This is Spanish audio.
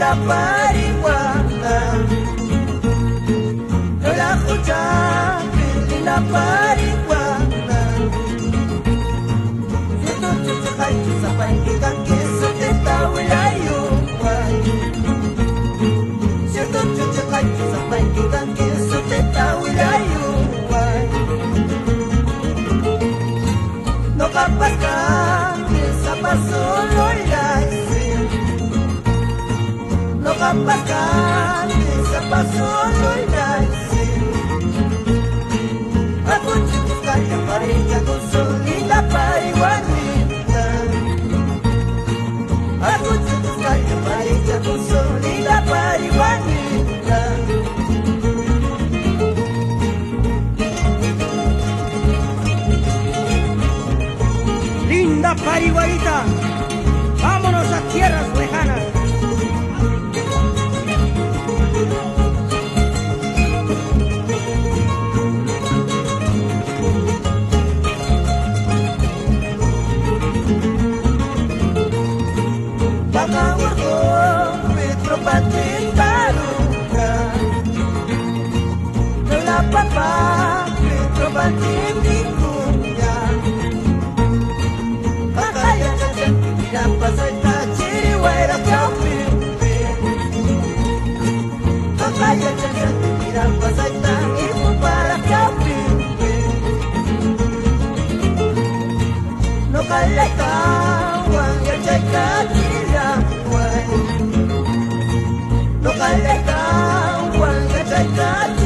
la parihuana, no la escucha ni la parihuana. Si tu chuchu hay tu sapay que canque su teta wilayo guay. Si tu chuchu hay tu sapay que canque su teta wilayo guay. No capaz que sapa solo no capaz que sapa solo aku cukupkan yang paringa con solita parihuanita. Aku cukupkan yang paringa con solita parihuanita. Linda parihuanita, vámonos a tierras lejanas. Papa, Petro Batinicunya, Kakaya Jajan, tidak pasal tak ciri waira kau pimpin. Kakaya Jajan, tidak pasal tak ibu para kau pimpin. No kalai kawang yang jaga tidak wai. No kalai kawang yang jaga